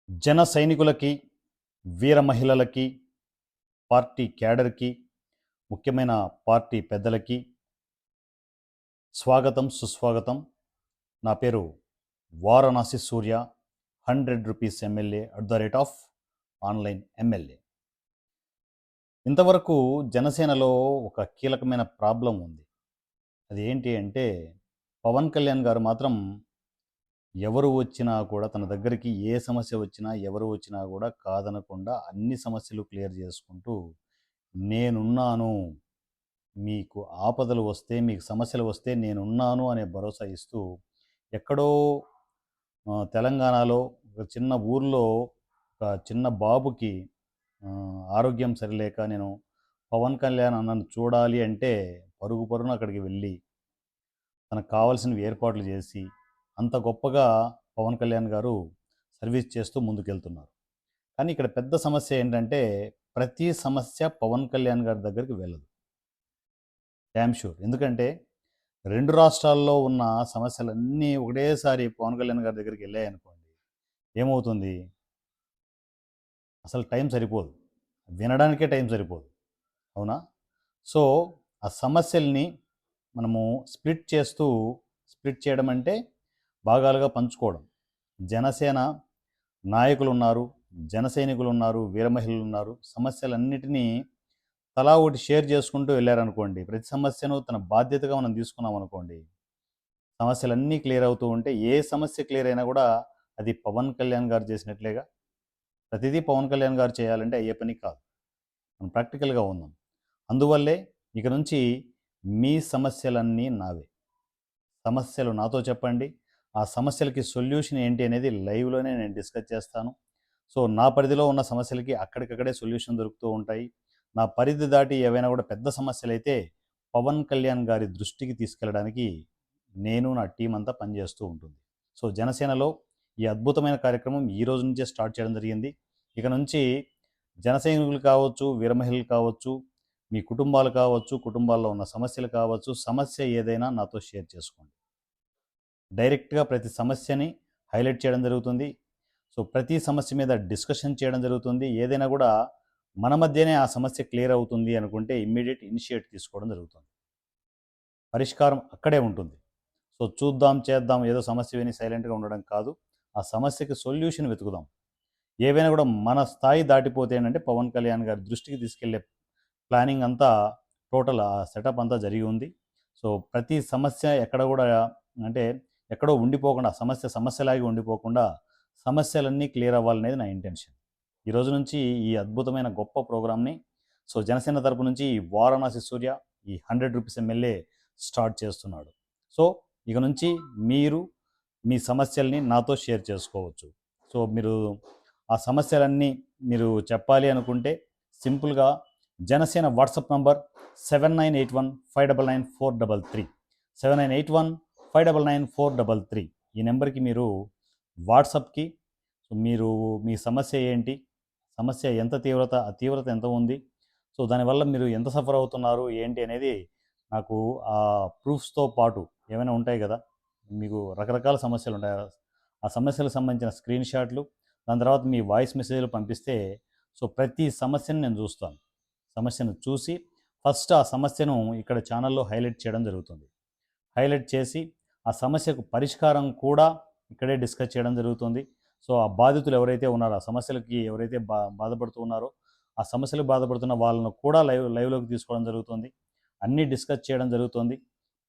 జన సైనికులకి, వీర మహిళలకి, పార్టీ క్యాడర్‌కి, ముఖ్యమైన పార్టీ పెద్దలకి స్వాగతం, సుస్వాగతం. నా పేరు వారణాసి సూర్య. 100 rupees MLA at the rate of online MLA. ఇంతవరకు జనసేనలో ఒక కీలకమైన ప్రాబ్లమ్ ఉంది. అది ఏంటి అంటే, పవన్ కళ్యాణ్ గారు మాత్రం ఎవరు వచ్చినా కూడా తన దగ్గరికి ఏ సమస్య వచ్చినా, ఎవరు వచ్చినా కూడా కాదనకుండా అన్ని సమస్యలు క్లియర్ చేసుకుంటూ, నేనున్నాను. మీకు ఆపదలు వస్తే, మీకు సమస్యలు వస్తే నేనున్నాను అనే భరోసా ఇస్తూ, ఎక్కడో తెలంగాణలో ఒక చిన్న ఊర్లో ఒక చిన్న బాబుకి ఆరోగ్యం సరిలేక నేను పవన్ కళ్యాణ్ అన్నను చూడాలి అంటే పరుగు పరుగున అక్కడికి వెళ్ళి, తనకు కావాల్సినవి ఏర్పాట్లు చేసి, అంత గొప్పగా పవన్ కళ్యాణ్ గారు సర్వీస్ చేస్తూ ముందుకెళ్తున్నారు. కానీ ఇక్కడ పెద్ద సమస్య ఏంటంటే, ప్రతి సమస్య పవన్ కళ్యాణ్ గారి దగ్గరికి వెళ్ళదు. Damn sure. ఎందుకంటే 2 రాష్ట్రాల్లో ఉన్న సమస్యలన్నీ ఒకటేసారి పవన్ కళ్యాణ్ గారి దగ్గరికి వెళ్ళాయనుకోండి, ఏమవుతుంది? అసలు టైం సరిపోదు. వినడానికే టైం సరిపోదు. అవునా? సో, ఆ సమస్యల్ని మనము స్ప్లిట్ చేయడం అంటే భాగాలుగా పంచుకోవడం. జనసేన నాయకులున్నారు, జన సైనికులున్నారు, వీర మహిళలున్నారు. సమస్యలన్నిటినీ తలా ఒకటి షేర్ చేసుకుంటూ వెళ్ళారనుకోండి, ప్రతి సమస్యను తన బాధ్యతగా మనం తీసుకున్నామనుకోండి, సమస్యలన్నీ క్లియర్ అవుతూ ఉంటే, ఏ సమస్య క్లియర్ అయినా కూడా అది పవన్ కళ్యాణ్ గారు చేసినట్లేగా. ప్రతిదీ పవన్ కళ్యాణ్ గారు చేయాలంటే అయ్యే పని కాదు. మనం ప్రాక్టికల్‌గా ఉందాం. అందువల్లే ఇక నుంచి మీ సమస్యలన్నీ నావే. సమస్యలు నాతో చెప్పండి. ఆ సమస్యలకి సొల్యూషన్ ఏంటి అనేది లైవ్‌లోనే నేను డిస్కస్ చేస్తాను. సో, నా పరిధిలో ఉన్న సమస్యలకి అక్కడికక్కడే సొల్యూషన్ దొరుకుతూ ఉంటాయి. నా పరిధి దాటి ఏవైనా కూడా పెద్ద సమస్యలైతే పవన్ కళ్యాణ్ గారి దృష్టికి తీసుకెళ్ళడానికి నేను, నా టీమ్ అంతా పనిచేస్తూ ఉంటుంది. సో, జనసేనలో ఈ అద్భుతమైన కార్యక్రమం ఈ రోజు నుంచే స్టార్ట్ చేయడం జరిగింది. ఇక నుంచి జన సైనికులు కావచ్చు, వీర మహిళలు కావచ్చు, మీ కుటుంబాలు కావచ్చు, కుటుంబాల్లో ఉన్న సమస్యలు కావచ్చు, సమస్య ఏదైనా నాతో షేర్ చేసుకోండి. డైరెక్ట్‌గా ప్రతి సమస్యని హైలైట్ చేయడం జరుగుతుంది. సో, ప్రతి సమస్య మీద డిస్కషన్ చేయడం జరుగుతుంది. ఏదైనా కూడా మన మధ్యనే ఆ సమస్య క్లియర్ అవుతుంది అనుకుంటే ఇమ్మీడియేట్ ఇనిషియేట్ తీసుకోవడం జరుగుతుంది. పరిష్కారం అక్కడే ఉంటుంది. సో, చూద్దాం, చేద్దాం, ఏదో సమస్య విని సైలెంట్‌గా ఉండడం కాదు. ఆ సమస్యకి సొల్యూషన్ వెతుకుదాం. ఏవైనా కూడా మన స్థాయి దాటిపోతే ఏంటంటే పవన్ కళ్యాణ్ గారి దృష్టికి తీసుకెళ్ళే ప్లానింగ్ అంతా టోటల్ ఆ సెటప్ అంతా జరిగి ఉంది. సో, ప్రతి సమస్య ఎక్కడ కూడా అంటే ఎక్కడో ఉండిపోకుండా సమస్యలాగే ఉండిపోకుండా సమస్యలన్నీ క్లియర్ అవ్వాలనేది నా ఇంటెన్షన్. ఈరోజు నుంచి ఈ అద్భుతమైన గొప్ప ప్రోగ్రామ్‌ని జనసేన తరపు నుంచి ఈ వారణాసి సూర్య ఈ 100 రూపీస్ ఎమ్మెల్యే స్టార్ట్ చేస్తున్నాడు. సో, ఇక నుంచి మీరు మీ సమస్యల్ని నాతో షేర్ చేసుకోవచ్చు. సో, మీరు ఆ సమస్యలన్నీ మీరు చెప్పాలి అనుకుంటే సింపుల్‌గా జనసేన వాట్సాప్ నంబర్ 7981599433 7981599433 ఈ నెంబర్‌కి మీరు వాట్సాప్‌కి మీరు మీ సమస్య ఏంటి? సమస్య ఎంత తీవ్రత? ఆ తీవ్రత ఎంత ఉంది? సో, దానివల్ల మీరు ఎంత సఫర్ అవుతున్నారు? ఏంటి అనేది నాకు ప్రూఫ్స్‌తో పాటు ఏమైనా ఉంటాయి గదా! మీకు రకరకాల సమస్యలుంటాయి. ఆ సమస్యలకు సంబంధించిన స్క్రీన్ షాట్లు, దాని తర్వాత మీ వాయిస్ మెసేజ్‌లు పంపిస్తే, సో, ప్రతి సమస్యను నేను జూస్తాను. సమస్యను చూసి ఫస్ట్ ఆ సమస్యను ఇక్కడ ఛానల్‌లో హైలైట్ చేయడం జరుగుతుంది. హైలైట్ చేసి, ఆ సమస్యకు పరిష్కారం కూడా ఇక్కడే డిస్కస్ చేయడం జరుగుతుంది. సో, ఆ బాధితులు ఎవరైతే ఉన్నారో, ఆ సమస్యలకి ఎవరైతే బాధపడుతూ ఉన్నారో, ఆ సమస్యలకు బాధపడుతున్న వాళ్ళను కూడా లైవ్‌లోకి తీసుకోవడం జరుగుతుంది. అన్నీ డిస్కస్ చేయడం జరుగుతుంది.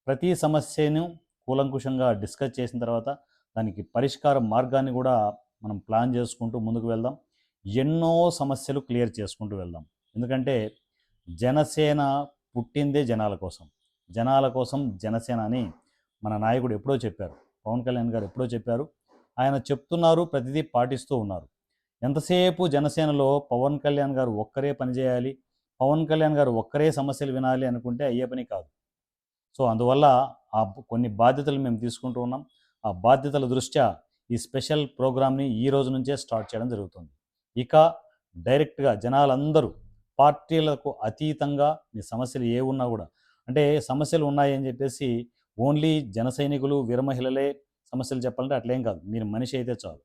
ప్రతి సమస్యను కూలంకుషంగా డిస్కస్ చేసిన తర్వాత, దానికి పరిష్కార మార్గాన్ని గూడా మనం ప్లాన్ చేసుకుంటూ ముందుకు వెళ్దాం. ఎన్నో సమస్యలు క్లియర్ చేసుకుంటూ వెళ్దాం. ఎందుకంటే, జనసేన పుట్టిందే జనాల కోసం. జనాల కోసం జనసేన అని మన నాయకుడు ఎప్పుడో చెప్పారు. పవన్ కళ్యాణ్ గారు ఎప్పుడో చెప్పారు. ఆయన చెప్తున్నారు, ప్రతిదీ పాటిస్తూ ఉన్నారు. ఎంతసేపు జనసేనలో పవన్ కళ్యాణ్ గారు ఒక్కరే పనిచేయాలి, పవన్ కళ్యాణ్ గారు ఒక్కరే సమస్యలు వినాలి అనుకుంటే అయ్యే పని కాదు. సో, అందువల్ల కొన్ని బాధ్యతలు మేము తీసుకుంటూ ఉన్నాం. ఆ బాధ్యతల దృష్ట్యా ఈ స్పెషల్ ప్రోగ్రామ్‌ని ఈ రోజు నుంచే స్టార్ట్ చేయడం జరుగుతుంది. ఇక డైరెక్ట్‌గా జనాలందరూ పార్టీలకు అతీతంగా మీ సమస్యలు ఏవున్నా గూడా, అంటే సమస్యలు ఉన్నాయని జెప్పేసి ఓన్లీ జన సైనికులు, వీర మహిళలే సమస్యలు చెప్పాలంటే అట్లేం కాదు. మీరు మనిషి అయితే చాలు.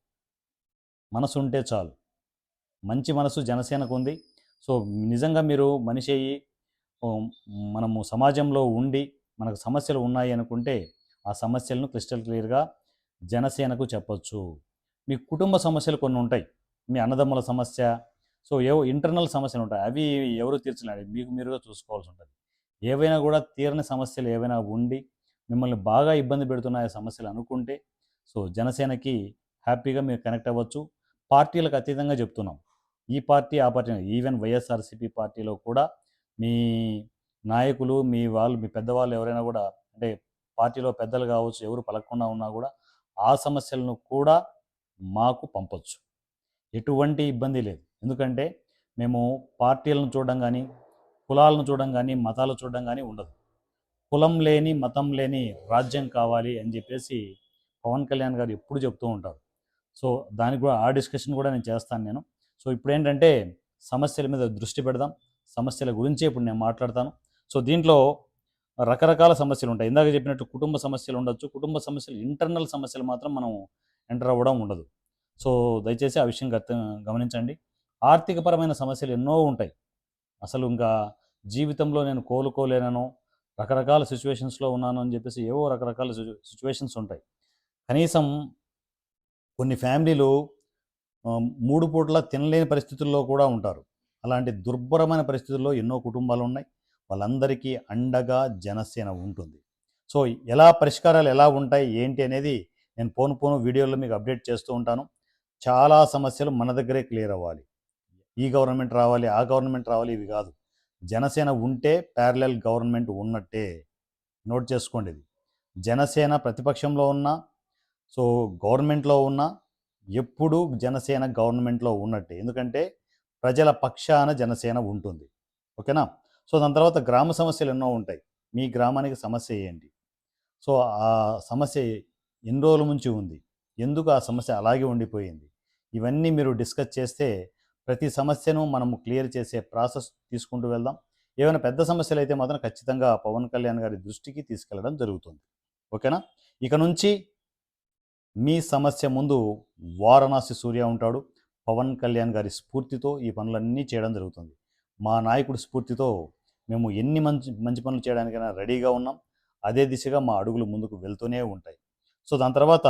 మనసు ఉంటే చాలు. మంచి మనసు జనసేనకు ఉంది. సో, నిజంగా మీరు మనిషి అయ్యి ఓహ్, మనము సమాజంలో ఉండి మనకు సమస్యలు ఉన్నాయి అనుకుంటే, ఆ సమస్యలను క్రిస్టల్ క్లియర్‌గా జనసేనకు చెప్పొచ్చు. మీ కుటుంబ సమస్యలు కొన్ని ఉంటాయి. మీ అన్నదమ్ముల సమస్య, సో, ఏవో ఇంటర్నల్ సమస్యలుంటాయి. అవి ఎవరు తీర్చలేరు. మీకు మీరుగా చూసుకోవాల్సి ఉంటది. ఏవైనా కూడా తీరని సమస్యలు ఏవైనా ఉండి, మిమ్మల్ని బాగా ఇబ్బంది పెడుతున్నాయి ఆ సమస్యలు అనుకుంటే, సో, జనసేనకి హ్యాపీగా మీరు కనెక్ట్ అవ్వచ్చు. పార్టీలకు అతీతంగా చెప్తున్నాం. ఈ పార్టీ, ఆ పార్టీ అని. ఈవెన్ వైఎస్ఆర్‌సీపీ పార్టీలో కూడా మీ నాయకులు, మీ వాళ్ళు, మీ పెద్దవాళ్ళు ఎవరైనా కూడా అంటే పార్టీలో పెద్దలు కావచ్చు, ఎవరు పలకకుండా ఉన్నా కూడా ఆ సమస్యలను కూడా మాకు పంపొచ్చు. ఎటువంటి ఇబ్బంది లేదు. ఎందుకంటే మేము పార్టీలను చూడడం గానీ, కులాలను చూడడం గానీ, మతాలు చూడడం గానీ ఉండదు. కులం లేని, మతం లేని రాజ్యం కావాలి అని చెప్పేసి పవన్ కళ్యాణ్ గారు ఎప్పుడు చెప్తూ ఉంటారు. సో, దానికి కూడా ఆ డిస్కషన్ కూడా నేను చేస్తాను నేను. సో, ఇప్పుడేంటంటే సమస్యల మీద దృష్టి పెడదాం. సమస్యల గురించే ఇప్పుడు నేను మాట్లాడతాను. సో, దీంట్లో రకరకాల సమస్యలుంటాయి. ఇందాక చెప్పినట్టు కుటుంబ సమస్యలుండొచ్చు. కుటుంబ సమస్యలు ఇంటర్నల్ సమస్యలు మాత్రం మనం ఎంటర్ అవ్వడం ఉండదు. సో, దయచేసి ఆ విషయం గమనించండి. ఆర్థికపరమైన సమస్యలు ఎన్నో ఉంటాయి. అసలు ఇంకా జీవితంలో నేను కోలుకోలేననో, రకరకాల సిట్యుయేషన్స్‌లో ఉన్నాను అని చెప్పేసి ఏవో రకరకాల సిట్యుయేషన్స్ ఉంటాయి. కనీసం కొన్ని ఫ్యామిలీలు 3 పూటలా తినలేని పరిస్థితుల్లో కూడా ఉంటారు. అలాంటి దుర్భరమైన పరిస్థితుల్లో ఎన్నో కుటుంబాలున్నాయి. వాళ్ళందరికీ అండగా జనసేన ఉంటుంది. సో, ఎలా పరిష్కారాలు ఎలా ఉంటాయి, ఏంటి అనేది నేను పోను పోను వీడియోలో మీకు అప్డేట్ చేస్తూ ఉంటాను. చాలా సమస్యలు మన దగ్గరే క్లియర్ అవ్వాలి. ఈ గవర్నమెంట్ రావాలి, ఆ గవర్నమెంట్ రావాలి ఇవి గాదు. జనసేన ఉంటే ప్యారలెల్ గవర్నమెంట్ ఉన్నట్టే. నోట్ చేసుకోండి ఇది. జనసేన ప్రతిపక్షంలో ఉన్నా, సో, గవర్నమెంట్‌లో ఉన్నా ఎప్పుడూ జనసేన గవర్నమెంట్‌లో ఉన్నట్టే. ఎందుకంటే ప్రజల పక్షాన జనసేన ఉంటుంది. ఓకేనా? సో, దాని తర్వాత గ్రామ సమస్యలు ఎన్నో ఉంటాయి. మీ గ్రామానికి సమస్య ఏంటి? సో, ఆ సమస్య ఎన్ని రోజుల నుంచి ఉంది? ఎందుకు ఆ సమస్య అలాగే ఉండిపోయింది? ఇవన్నీ మీరు డిస్కస్ చేస్తే ప్రతి సమస్యను మనము క్లియర్ చేసే ప్రాసెస్ తీసుకుంటూ వెళ్దాం. ఏవైనా పెద్ద సమస్యలైతే మాత్రం ఖచ్చితంగా పవన్ కళ్యాణ్ గారి దృష్టికి తీసుకెళ్లడం జరుగుతుంది. ఓకేనా? ఇక నుంచి మీ సమస్య ముందు వారణాసి సూర్య ఉంటాడు. పవన్ కళ్యాణ్ గారి స్ఫూర్తితో ఈ పనులన్నీ చేయడం జరుగుతుంది. మా నాయకుడి స్ఫూర్తితో మేము ఎన్ని మంచి మంచి పనులు చేయడానికైనా రెడీగా ఉన్నాం. అదే దిశగా మా అడుగులు ముందుకు వెళ్తూనే ఉంటాయి. సో, దాని తర్వాత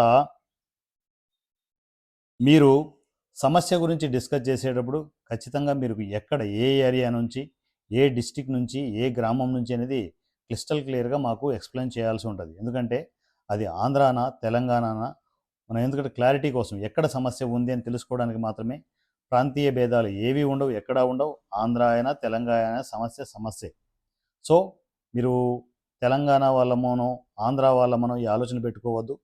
మీరు సమస్య గురించి డిస్కస్ చేసేటప్పుడు ఖచ్చితంగా మీరు ఎక్కడ ఏ ఏరియా నుంచి, ఏ డిస్ట్రిక్ట్ నుంచి, ఏ గ్రామం నుంచి అనేది క్రిస్టల్ క్లియర్‌గా మాకు ఎక్స్‌ప్లెయిన్ చేయాల్సి ఉంటది. ఎందుకంటే అది ఆంధ్రానా, తెలంగాణనా మనం ఎందుకంటే క్లారిటీ కోసం ఎక్కడ సమస్య ఉంది అని తెలుసుకోవడానికి మాత్రమే. ప్రాంతీయ భేదాలు ఏవి ఉండవు, ఎక్కడా ఉండవు. ఆంధ్ర అయినా, తెలంగాణ అయినా సమస్య సమస్యే. సో, మీరు తెలంగాణ వాళ్ళమోనో, ఆంధ్ర వాళ్ళమనో ఈ ఆలోచన పెట్టుకోవద్దు.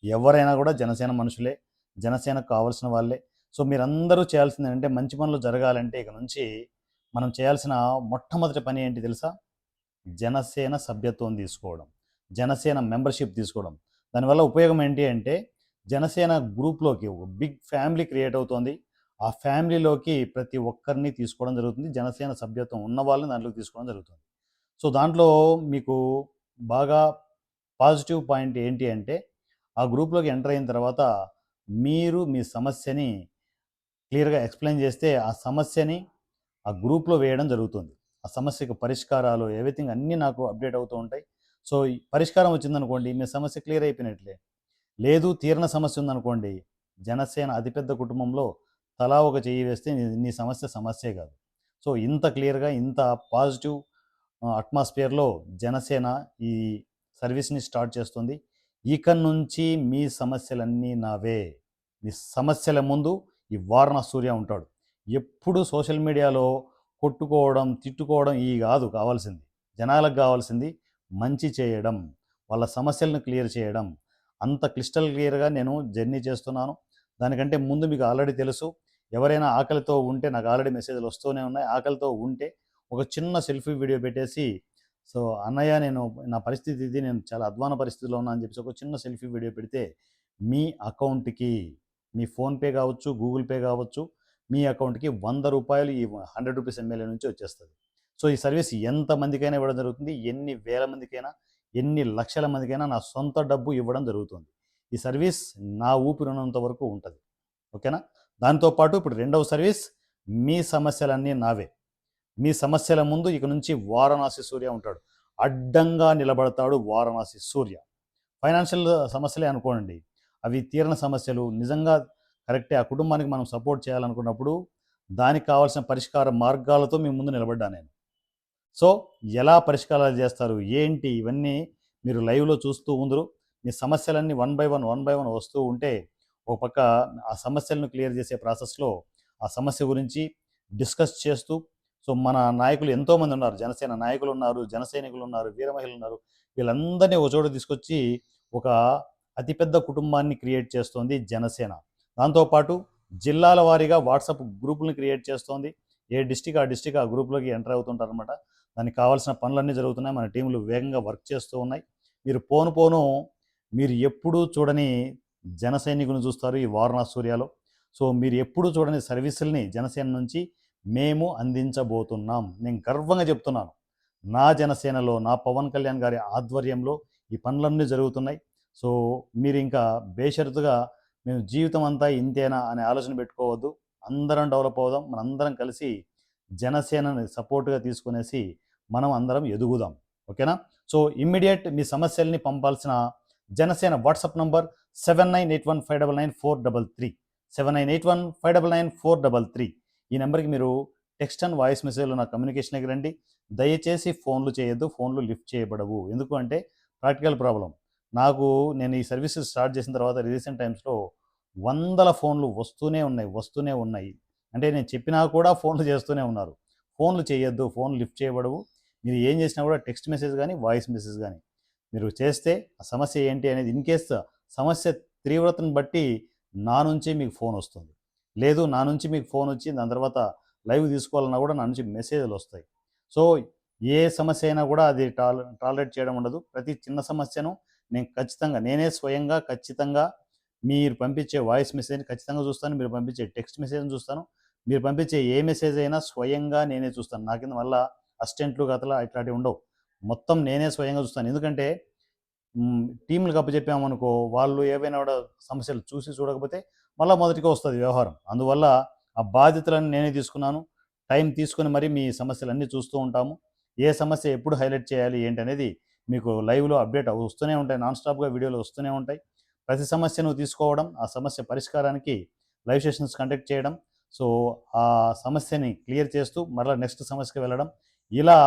ఎవరైనా కూడా జనసేన మనుషులే. జనసేనకు కావాల్సిన వాళ్ళే. సో, మీరందరూ చేయాల్సిందేంటంటే మంచి పనులు జరగాలంటే ఇక నుంచి మనం చేయాల్సిన మొట్టమొదటి పని ఏంటి తెలుసా? జనసేన సభ్యత్వం తీసుకోవడం. జనసేన మెంబర్‌షిప్ తీసుకోవడం. దానివల్ల ఉపయోగం ఏంటి అంటే, జనసేన గ్రూప్‌లోకి ఒక బిగ్ ఫ్యామిలీ క్రియేట్ అవుతోంది. ఆ ఫ్యామిలీలోకి ప్రతి ఒక్కరిని తీసుకోవడం జరుగుతుంది. జనసేన సభ్యత్వం ఉన్న వాళ్ళని దాంట్లోకి తీసుకోవడం జరుగుతుంది. సో, దాంట్లో మీకు బాగా పాజిటివ్ పాయింట్ ఏంటి అంటే, ఆ గ్రూప్‌లోకి ఎంటర్ అయిన తర్వాత మీరు మీ సమస్యని క్లియర్‌గా ఎక్స్‌ప్లెయిన్ చేస్తే, ఆ సమస్యని ఆ గ్రూప్‌లో వేయడం జరుగుతుంది. ఆ సమస్యకు పరిష్కారాలు ఎవ్రీథింగ్ అన్నీ నాకు అప్డేట్ అవుతూ ఉంటాయి. సో, ఈ పరిష్కారం వచ్చిందనుకోండి, మీ సమస్య క్లియర్ అయిపోయినట్లే. లేదు తీరని సమస్య ఉందనుకోండి, జనసేన అతిపెద్ద కుటుంబంలో తలా ఒక చెయ్యి వేస్తే నీ సమస్య సమస్యే కాదు. సో, ఇంత క్లియర్‌గా ఇంత పాజిటివ్ అట్మాస్ఫియర్‌లో జనసేన ఈ సర్వీస్‌ని స్టార్ట్ చేస్తుంది. ఇక నుంచి మీ సమస్యలన్నీ నావే. మీ సమస్యల ముందు ఈ వారణ సూర్య ఉంటాడు. ఎప్పుడు సోషల్ మీడియాలో కొట్టుకోవడం, తిట్టుకోవడం ఇయి గాదు కావాల్సింది. జనాలకు గావాల్సింది మంచి చేయడం. వాళ్ళ సమస్యలను క్లియర్ చేయడం. అంత క్లిస్టల్ క్లియర్‌గా నేను జర్నీ చేస్తున్నాను. దానికంటే ముందు మీకు ఆల్రెడీ తెలుసు. ఎవరైనా ఆకలితో ఉంటే నాకు ఆల్రెడీ మెసేజ్‌లు వస్తూనే ఉన్నాయి. ఆకలితో ఉంటే ఒక చిన్న సెల్ఫీ వీడియో పెట్టేసి, సో, "అన్నయ్య నేను నా పరిస్థితి ఇది. నేను చాలా అధ్వాన పరిస్థితిలో ఉన్నా" అని చెప్పేసి ఒక చిన్న సెల్ఫీ వీడియో పెడితే మీ అకౌంట్‌కి మీ ఫోన్‌పే కావచ్చు, గూగుల్ పే కావచ్చు, మీ అకౌంట్‌కి రూ. 100 ఈ 100 రూపీస్ ఎమ్మెల్యే నుంచి వచ్చేస్తది. సో, ఈ సర్వీస్ ఎంతమందికైనా ఇవ్వడం జరుగుతుంది. ఎన్ని వేల మందికైనా, ఎన్ని లక్షల మందికైనా నా సొంత డబ్బు ఇవ్వడం జరుగుతుంది. ఈ సర్వీస్ నా ఊపిరి ఉన్నంత వరకు ఉంటది. ఓకేనా? దాంతోపాటు ఇప్పుడు రెండవ సర్వీస్, మీ సమస్యలన్నీ నావే. మీ సమస్యల ముందు ఇక నుంచి వారణాసి సూర్య ఉంటాడు. అడ్డంగా నిలబడతాడు వారణాసి సూర్య. ఫైనాన్షియల్ సమస్యలే అనుకోండి, అవి తీరని సమస్యలు, నిజంగా కరెక్టే. ఆ కుటుంబానికి మనం సపోర్ట్ చేయాలనుకున్నప్పుడు దానికి కావాల్సిన పరిష్కార మార్గాలతో మీ ముందు నిలబడ్డా నేను. సో ఎలా పరిష్కారాలు చేస్తారు ఏంటి ఇవన్నీ మీరు లైవ్లో చూస్తూ ఉందరు. మీ సమస్యలన్నీ వన్ బై వన్ వస్తూ ఉంటే ఒక పక్క ఆ సమస్యలను క్లియర్ చేసే ప్రాసెస్లో ఆ సమస్య గురించి డిస్కస్ చేస్తూ, సో మన నాయకులు ఎంతోమంది ఉన్నారు, జనసేన నాయకులు ఉన్నారు, జన సైనికులు ఉన్నారు, వీర మహిళలు ఉన్నారు, వీళ్ళందరినీ ఒక చోట తీసుకొచ్చి ఒక అతిపెద్ద కుటుంబాన్ని క్రియేట్ చేస్తోంది జనసేన. దాంతోపాటు జిల్లాల వారీగా వాట్సాప్ గ్రూపులను క్రియేట్ చేస్తోంది. ఏ డిస్టిక్ ఆ గ్రూప్లోకి ఎంటర్ అవుతుంటారు అనమాట. దానికి కావాల్సిన పనులన్నీ జరుగుతున్నాయి. మన టీంలు వేగంగా వర్క్ చేస్తూ ఉన్నాయి. మీరు పోను మీరు ఎప్పుడూ చూడని జన సైనికులను చూస్తారు ఈ వారణాసి సూర్యాలో. సో మీరు ఎప్పుడూ చూడని సర్వీసుల్ని జనసేన నుంచి మేము అందించబోతున్నాం. నేను గర్వంగా చెప్తున్నాను, నా జనసేనలో నా పవన్ కళ్యాణ్ గారి ఆధ్వర్యంలో ఈ పనులన్నీ జరుగుతున్నాయి. సో మీరు ఇంకా బేషరతుగా మేము జీవితం అంతా ఇంతేనా అనే ఆలోచన పెట్టుకోవద్దు. అందరం డెవలప్ అవుదాం. మనందరం కలిసి జనసేనని సపోర్ట్గా తీసుకునేసి మనం అందరం ఎదుగుదాం. ఓకేనా? సో ఇమ్మీడియట్ మీ సమస్యల్ని పంపాల్సిన జనసేన వాట్సాప్ నంబర్ 7981599433 7981599433. ఈ నెంబర్కి మీరు టెక్స్ట్ అండ్ వాయిస్ మెసేజ్లో నా కమ్యూనికేషన్కి రండి. దయచేసి ఫోన్లు చేయొద్దు, ఫోన్లు లిఫ్ట్ చేయబడవు. ఎందుకు అంటే ప్రాక్టికల్ ప్రాబ్లం. నేను ఈ సర్వీసెస్ స్టార్ట్ చేసిన తర్వాత రీసెంట్ టైమ్స్లో వందల ఫోన్లు వస్తూనే ఉన్నాయి. అంటే నేను చెప్పినా కూడా ఫోన్లు చేస్తూనే ఉన్నారు. ఫోన్లు చేయొద్దు, ఫోన్లు లిఫ్ట్ చేయబడవు. మీరు ఏం చేసినా కూడా టెక్స్ట్ మెసేజ్ కానీ వాయిస్ మెసేజ్ కానీ మీరు చేస్తే ఆ సమస్య ఏంటి అనేది ఇన్కేస్ సమస్య తీవ్రతను బట్టి నా నుంచి మీకు ఫోన్ వస్తుంది. లేదు నా నుంచి మీకు ఫోన్ వచ్చి దాని తర్వాత లైవ్ తీసుకోవాలన్నా కూడా నా నుంచి మెసేజ్లు వస్తాయి. సో ఏ సమస్య అయినా కూడా అది టాలరేట్ చేయడం ఉండదు. ప్రతి చిన్న సమస్యను నేనే స్వయంగా ఖచ్చితంగా మీరు పంపించే వాయిస్ మెసేజ్ని ఖచ్చితంగా చూస్తాను, మీరు పంపించే టెక్స్ట్ మెసేజ్ని చూస్తాను, మీరు పంపించే ఏ మెసేజ్ అయినా స్వయంగా నేనే చూస్తాను. నా కింద మళ్ళీ అసిస్టెంట్లు గతలా ఇట్లాంటివి ఉండవు. మొత్తం నేనే స్వయంగా చూస్తాను. ఎందుకంటే టీంలకు అప్పచెప్పామనుకో, వాళ్ళు ఏవైనా కూడా సమస్యలు చూడకపోతే మళ్ళీ మొదటిగా వస్తుంది వ్యవహారం. అందువల్ల ఆ బాధ్యతలను నేనే తీసుకున్నాను. టైం తీసుకొని మరి మీ సమస్యలన్నీ చూస్తూ ఉంటాము. ఏ సమస్య ఎప్పుడు హైలైట్ చేయాలి ఏంటి అనేది మీకు లైవ్లో అప్డేట్ వస్తూనే ఉంటాయి. నాన్ స్టాప్గా వీడియోలు వస్తూనే ఉంటాయి. ప్రతి సమస్యను తీసుకోవడం, ఆ సమస్య పరిష్కారానికి లైవ్ సెషన్స్ కండక్ట్ చేయడం, సో ఆ సమస్యని క్లియర్ చేస్తూ మరలా నెక్స్ట్ సమస్యకి వెళ్ళడం, ఇలా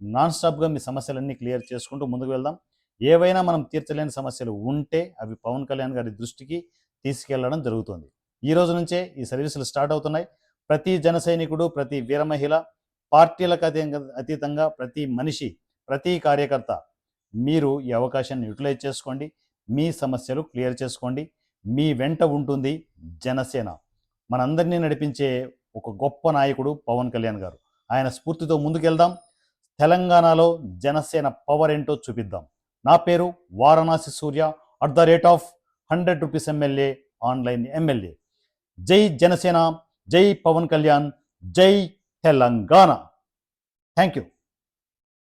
నాన్ స్టాప్గా మీ సమస్యలన్నీ క్లియర్ చేసుకుంటూ ముందుకు వెళ్దాం. ఏవైనా మనం తీర్చలేని సమస్యలు ఉంటే అవి పవన్ కళ్యాణ్ గారి దృష్టికి తీసుకెళ్లడం జరుగుతుంది. ఈ రోజు నుంచే ఈ సర్వీసులు స్టార్ట్ అవుతున్నాయి. ప్రతి జన సైనికుడు, ప్రతి వీర మహిళ, పార్టీలకు అతీతంగా ప్రతి మనిషి, ప్రతి కార్యకర్త మీరు ఈ అవకాశాన్ని యూటిలైజ్ చేసుకోండి. మీ సమస్యలు క్లియర్ చేసుకోండి. మీ వెంట ఉంటుంది జనసేన. మనందరినీ నడిపించే ఒక గొప్ప నాయకుడు పవన్ కళ్యాణ్ గారు. ఆయన స్ఫూర్తితో ముందుకెళ్దాం. తెలంగాణలో జనసేన పవర్ ఏంటో చూపిద్దాం. నా పేరు వారణాసి సూర్య @100 రూపీస్ ఎమ్మెల్యే, ఆన్లైన్ ఎమ్మెల్యే. జై జనసేన, జై పవన్ కళ్యాణ్, జై తెలంగాణ. Thank you.